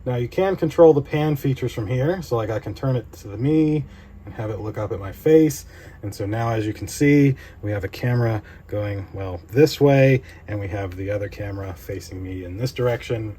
Now you can control the pan features from here. So like I can turn it to the me and have it look up at my face. And so now, as you can see, we have a camera going, well, this way, and we have the other camera facing me in this direction.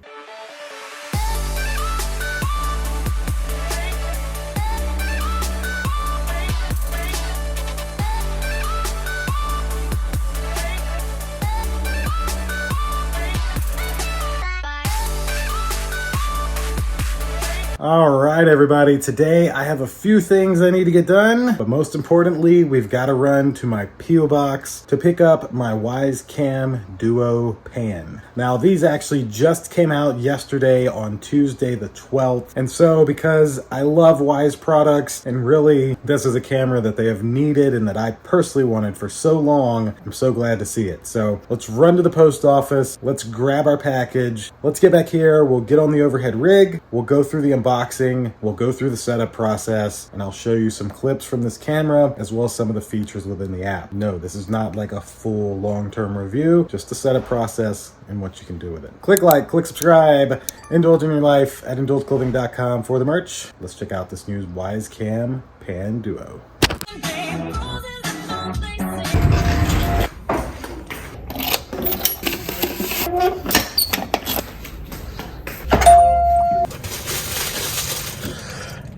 All right, everybody. Today I have a few things I need to get done, but most importantly, we've got to run to my P.O. box to pick up my Wyze Cam Duo Pan. Now, these actually just came out yesterday on Tuesday the 12th. And so because I love Wyze products, and really this is a camera that they have needed and that I personally wanted for so long, I'm so glad to see it. So let's run to the post office. Let's grab our package. Let's get back here. We'll get on the overhead rig. We'll go through the unboxing, we'll go through the setup process, and I'll show you some clips from this camera as well as some of the features within the app. No, this is not like a full long-term review, just the setup process and what you can do with it. Click like, click subscribe, indulge in your life at indulgeclothing.com for the merch. Let's check out this new Wyze Cam Pan Duo.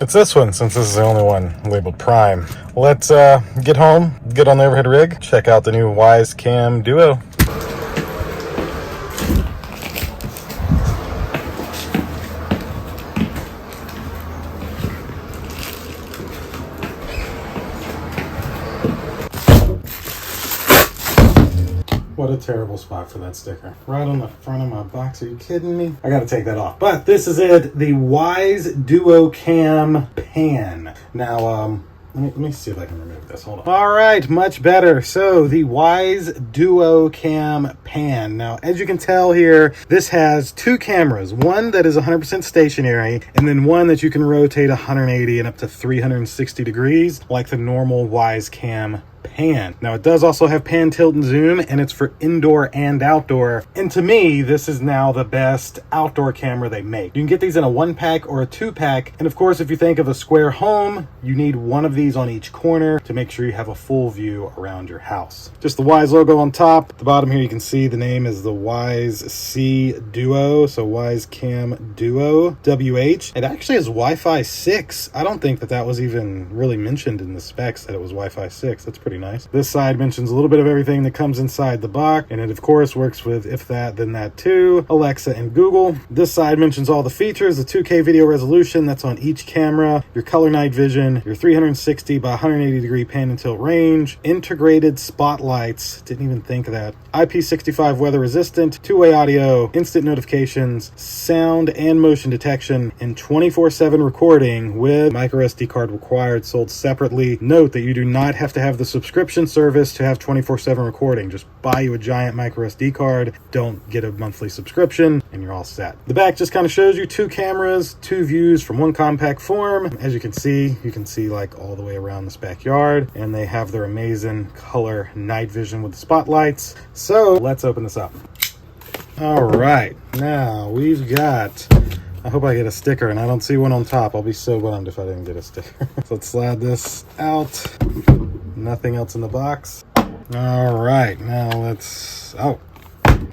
It's this one, since this is the only one labeled Prime. Let's get home, get on the overhead rig, check out the new Wyze Cam Duo. What a terrible spot for that sticker. Right on the front of my box. Are you kidding me? I gotta take that off. But this is it. The Wyze Duo Cam Pan. Now, let me see if I can remove this. Hold on. All right, much better. So the Wyze Duo Cam Pan. Now, as you can tell here, this has two cameras. One that is 100% stationary, and then one that you can rotate 180 and up to 360 degrees, like the normal Wyze Cam Pan. Now, it does also have pan, tilt, and zoom, and it's for indoor and outdoor. And to me, this is now the best outdoor camera they make. You can get these in a 1-pack or a 2-pack. And of course, if you think of a square home, you need one of these on each corner to make sure you have a full view around your house. Just the Wyze logo on top. At the bottom here, you can see the name is the Wyze C Duo. So Wyze Cam Duo, WH. It actually has Wi-Fi 6. I don't think that was even really mentioned in the specs that it was Wi-Fi 6. That's pretty nice. This side mentions a little bit of everything that comes inside the box, and it of course works with If That Then That Too, Alexa, and Google. This side mentions all the features, the 2K video resolution that's on each camera, your color night vision, your 360 by 180 degree pan and tilt range, integrated spotlights, didn't even think of that, IP65 weather resistant, two-way audio, instant notifications, sound and motion detection, and 24/7 recording with micro SD card required, sold separately. Note that you do not have to have the subscription service to have 24/7 recording. Just buy you a giant micro SD card, don't get a monthly subscription, and you're all set. The back just kind of shows you two cameras, two views from one compact form. As you can see like all the way around this backyard, and they have their amazing color night vision with the spotlights. So let's open this up. All right, now we've got, I hope I get a sticker, and I don't see one on top. I'll be so bummed if I didn't get a sticker. So let's slide this out. Nothing else in the box. All right, now let's,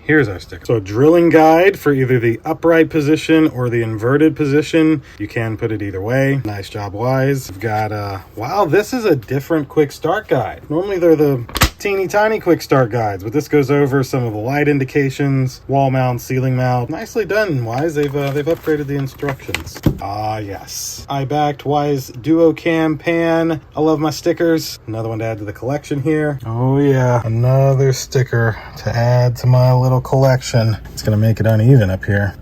here's our sticker. So a drilling guide for either the upright position or the inverted position. You can put it either way. Nice job, Wyze. We've got, wow, this is a different quick start guide. Normally they're the teeny tiny quick start guides, but this goes over some of the light indications, wall mount, ceiling mount. Nicely done, Wyze. They've upgraded the instructions. Ah, yes. I backed Wyze Duo Cam Pan. I love my stickers. Another one to add to the collection here. Oh yeah, another sticker to add to my little collection. It's gonna make it uneven up here.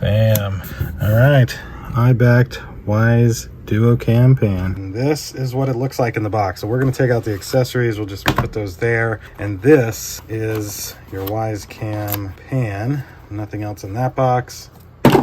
Bam. All right, I backed Wyze Duo Cam Pan. And this is what it looks like in the box. So we're going to take out the accessories. We'll just put those there. And this is your Wyze Cam Pan. Nothing else in that box.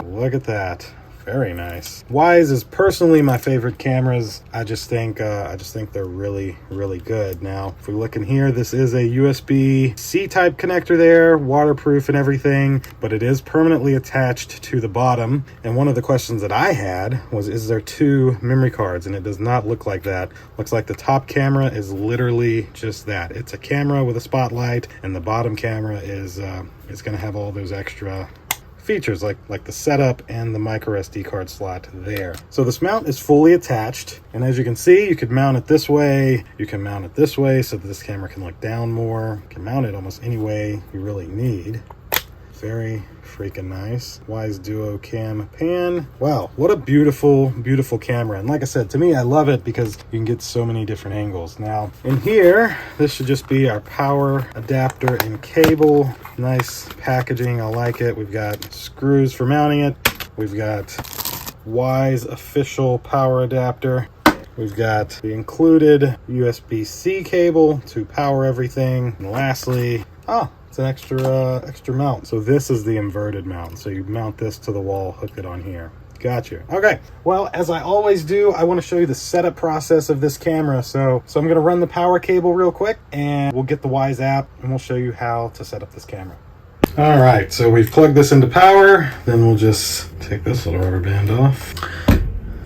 Look at that. Very nice. Wyze is personally my favorite cameras. I just think they're really, really good. Now, if we look in here, this is a USB-C type connector there, waterproof and everything, but it is permanently attached to the bottom. And one of the questions that I had was, is there two memory cards? And it does not look like that. Looks like the top camera is literally just that. It's a camera with a spotlight, and the bottom camera is going to have all those extra features like the setup and the micro SD card slot there. So this mount is fully attached, and as you can see, you could mount it this way, you can mount it this way so that this camera can look down more. You can mount it almost any way you really need. Very freaking nice. Wyze Duo Cam Pan. Wow, what a beautiful, beautiful camera. And like I said, to me, I love it because you can get so many different angles. Now, in here, this should just be our power adapter and cable. Nice packaging, I like it. We've got screws for mounting it. We've got Wyze official power adapter. We've got the included USB-C cable to power everything. And lastly, it's an extra mount. So this is the inverted mount. So you mount this to the wall, hook it on here. Gotcha. Okay. Well, as I always do, I want to show you the setup process of this camera. So I'm going to run the power cable real quick, and we'll get the Wyze app, and we'll show you how to set up this camera. All right. So we've plugged this into power. Then we'll just take this little rubber band off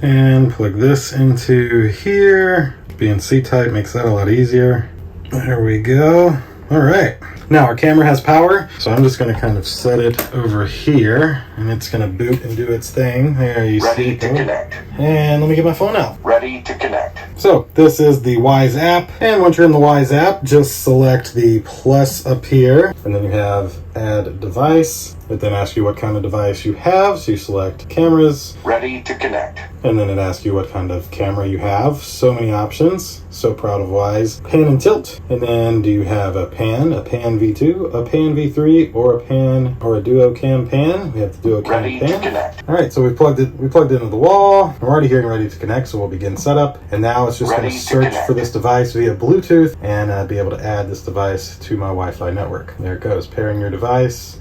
and plug this into here. Being C-type makes that a lot easier. There we go. All right. Now our camera has power, so I'm just going to kind of set it over here, and it's going to boot and do its thing. There you see. Ready to connect. And let me get my phone out. Ready to connect. So this is the Wyze app, and once you're in the Wyze app, just select the plus up here, and then you have add device. It then asks you what kind of device you have, so you select cameras. Ready to connect. And then it asks you what kind of camera you have. So many options. So proud of Wyze. Pan and tilt. And then do you have a Pan V2, a Pan V3, or a Pan or a Duo Cam Pan? We have the Duo Cam Ready Pan. to connect. All right, so we plugged it into the wall. I'm already hearing ready to connect, so we'll begin setup. And now it's just going to search for this device via Bluetooth and be able to add this device to my Wi-Fi network. There it goes, pairing your device.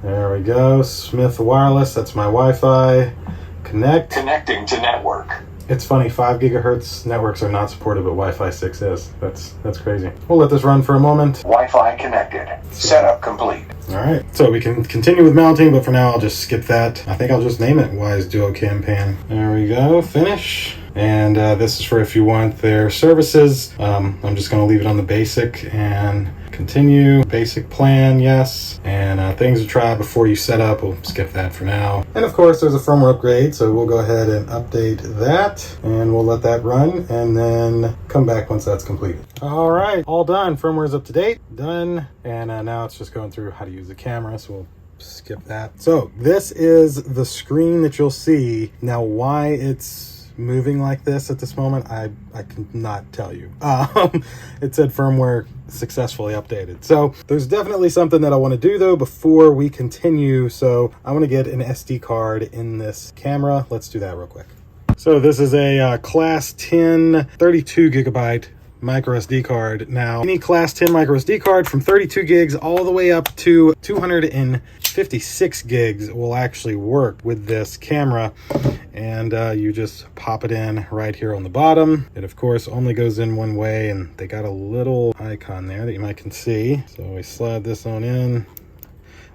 There we go, Smith Wireless, that's my Wi-Fi. Connect. Connecting to network. It's funny, 5 gigahertz networks are not supported, but Wi-Fi 6 is. That's crazy. We'll let this run for a moment. Wi-Fi connected. Setup complete. All right, so we can continue with mounting, but for now I'll just skip that. I think I'll just name it Wyze Duo Cam Pan. There we go, finish. And this is for if you want their services. I'm just gonna leave it on the basic and continue. Basic plan, yes. And things to try before you set up, we'll skip that for now. And of course there's a firmware upgrade, so we'll go ahead and update that, and we'll let that run, and then come back once that's completed. All right, all done. Firmware's up to date, done. And now it's just going through how to use the camera, so we'll skip that. So this is the screen that you'll see. Now why it's moving like this at this moment, I cannot tell you. It said firmware successfully updated. So there's definitely something that I want to do though before we continue. So I want to get an SD card in this camera. Let's do that real quick. So this is a class 10 32 gigabyte micro SD card. Now any class 10 micro SD card from 32 gigs all the way up to 256 gigs will actually work with this camera. And you just pop it in right here on the bottom. It of course only goes in one way, and they got a little icon there that you might can see. So we slide this on in.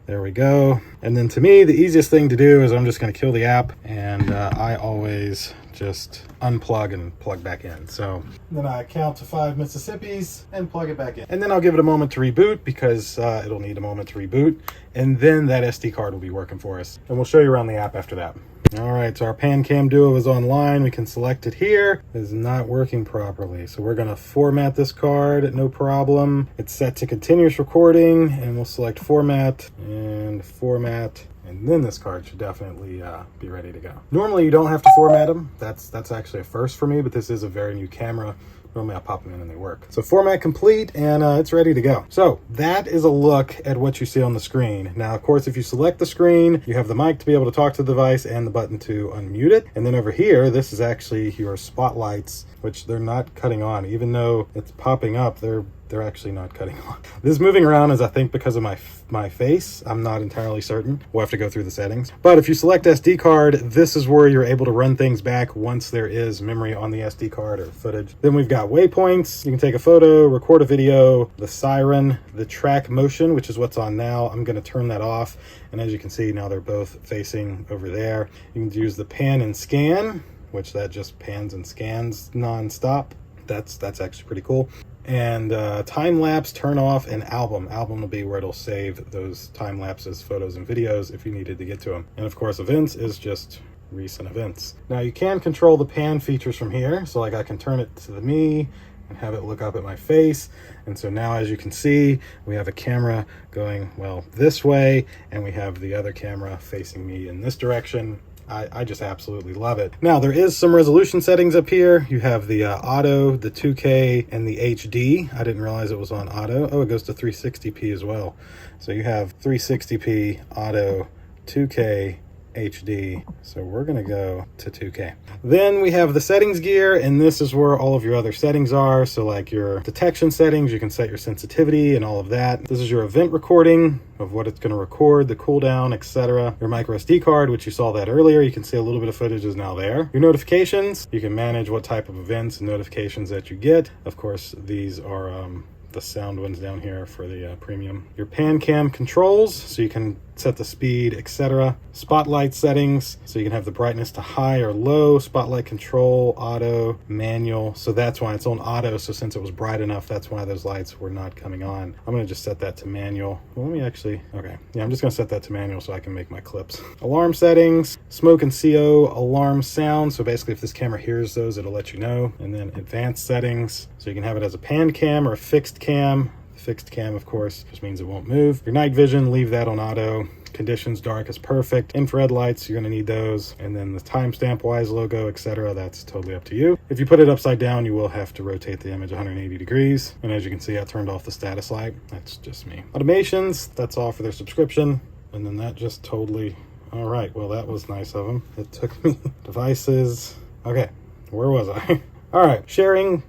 There we go. And then to me, the easiest thing to do is I'm just going to kill the app, and I always just unplug and plug back in. So then I count to 5 Mississippis and plug it back in. And then I'll give it a moment to reboot, because it'll need a moment to reboot. And then that SD card will be working for us. And we'll show you around the app after that. All right, so our Pan Cam Duo is online. We can select it here. It is not working properly. So we're gonna format this card, no problem. It's set to continuous recording, and we'll select format and format. And then this card should definitely be ready to go. Normally you don't have to format them. That's actually a first for me, but this is a very new camera. Normally I pop them in and they work. So format complete, and it's ready to go. So that is a look at what you see on the screen. Now, of course, if you select the screen, you have the mic to be able to talk to the device and the button to unmute it. And then over here, this is actually your spotlights, which they're not cutting on. Even though it's popping up, they're they're actually not cutting off. This moving around is, I think, because of my face. I'm not entirely certain. We'll have to go through the settings. But if you select SD card, this is where you're able to run things back once there is memory on the SD card or footage. Then we've got waypoints. You can take a photo, record a video, the siren, the track motion, which is what's on now. I'm going to turn that off. And as you can see, now they're both facing over there. You can use the pan and scan, which that just pans and scans non-stop. That's actually pretty cool. And time lapse, turn off, and album. Album will be where it'll save those time lapses, photos, and videos if you needed to get to them. And of course, events is just recent events. Now you can control the pan features from here. So like I can turn it to the me and have it look up at my face. And so now, as you can see, we have a camera going, well, this way, and we have the other camera facing me in this direction. I just absolutely love it. Now, there is some resolution settings up here. You have the auto, the 2K, and the HD. I didn't realize it was on auto. Oh, it goes to 360p as well. So you have 360p, auto, 2K, HD. So we're gonna go to 2K. Then we have the settings gear, and this is where all of your other settings are. So like your detection settings, you can set your sensitivity and all of that. This is your event recording of what it's going to record, the cooldown, etc. Your micro SD card, which you saw that earlier. You can see a little bit of footage is now there. Your notifications, you can manage what type of events and notifications that you get. Of course, these are the sound ones down here for the premium. Your pan cam controls, so you can set the speed, etc. Spotlight settings, so you can have the brightness to high or low. Spotlight control, auto, manual. So that's why it's on auto. So since it was bright enough, that's why those lights were not coming on. I'm gonna just set that to manual. Well, let me actually, okay. Yeah, I'm just gonna set that to manual so I can make my clips. Alarm settings, smoke and CO, alarm sound. So basically if this camera hears those, it'll let you know. And then advanced settings, so you can have it as a pan cam or a fixed cam. Fixed cam, of course, just means it won't move. Your night vision, leave that on auto. Conditions, dark is perfect. Infrared lights, you're gonna need those. And then the timestamp Wyze logo, etc. That's totally up to you. If you put it upside down, you will have to rotate the image 180 degrees. And as you can see, I turned off the status light. That's just me. Automations, that's all for their subscription. And then that just totally, all right, well, that was nice of them. It took me devices. Okay, where was I? All right, sharing,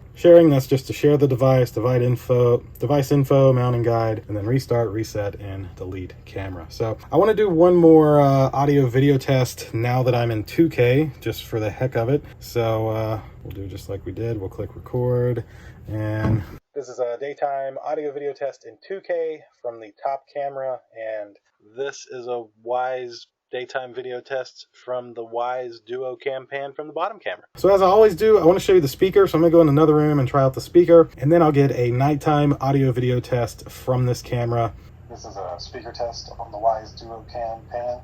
that's just to share the device, device info, mounting guide, and then restart, reset, and delete camera. So I want to do one more audio video test now that I'm in 2K, just for the heck of it. So we'll do just like we did. We'll click record, and this is a daytime audio video test in 2K from the top camera, and this is a Wyze daytime video tests from the Wyze Duo Cam Pan from the bottom camera. So as I always do, I want to show you the speaker. So I'm gonna go in another room and try out the speaker, and then I'll get a nighttime audio video test from this camera. This is a speaker test on the Wyze Duo Cam Pan.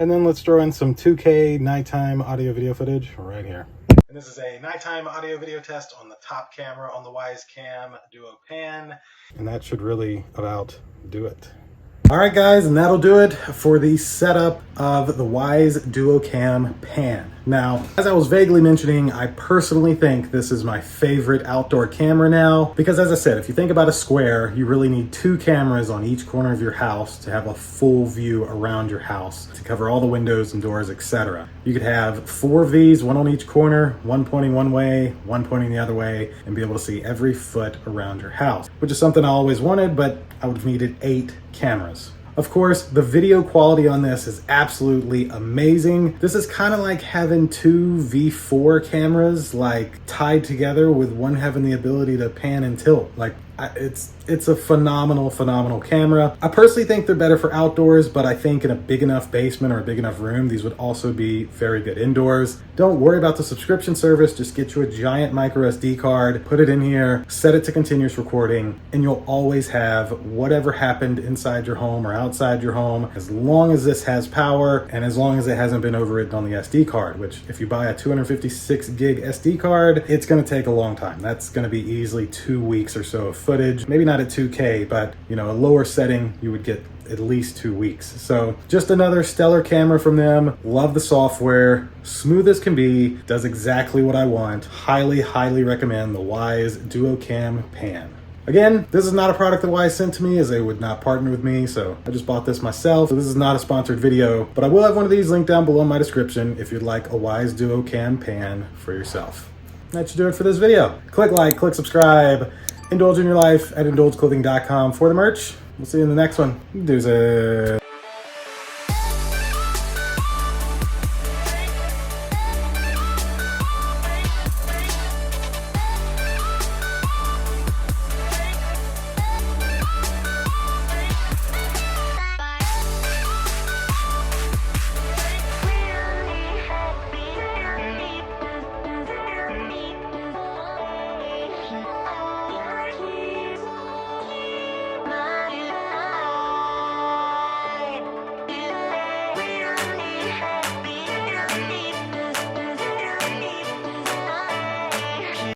And then let's throw in some 2K nighttime audio video footage right here. And this is a nighttime audio video test on the top camera on the Wyze Cam Duo Pan. And that should really about do it. All right, guys, and that'll do it for the setup of the Wyze Duo Cam Pan. Now, as I was vaguely mentioning, I personally think this is my favorite outdoor camera now, because as I said, if you think about a square, you really need 2 cameras on each corner of your house to have a full view around your house, to cover all the windows and doors, etc. You could have 4 of these, 1 on each corner, 1 pointing one way, 1 pointing the other way, and be able to see every foot around your house, which is something I always wanted, but I would have needed 8 cameras. Of course, the video quality on this is absolutely amazing. This is kind of like having 2 V4 cameras like tied together with one having the ability to pan and tilt. Like it's a phenomenal camera. I personally think they're better for outdoors, but I think in a big enough basement or a big enough room, these would also be very good indoors. Don't worry about the subscription service. Just get you a giant micro SD card, put it in here, set it to continuous recording, and you'll always have whatever happened inside your home or outside your home, as long as this has power and as long as it hasn't been overwritten on the SD card, which if you buy a 256 gig SD card, it's gonna take a long time. That's gonna be easily 2 weeks or so of footage. Maybe not at 2K, but you know, a lower setting, you would get at least 2 weeks. So just another stellar camera from them. Love the software, smooth as can be, does exactly what I want. Highly recommend the Wyze Duo Cam Pan. Again, this is not a product that Wyze sent to me, as they would not partner with me, so I just bought this myself. So this is not a sponsored video, but I will have one of these linked down below in my description if you'd like a Wyze Duo Cam Pan for yourself. That should do it for this video. Click like, click subscribe, Indulge in your life at indulgeclothing.com for the merch. We'll see you in the next one. Deuces.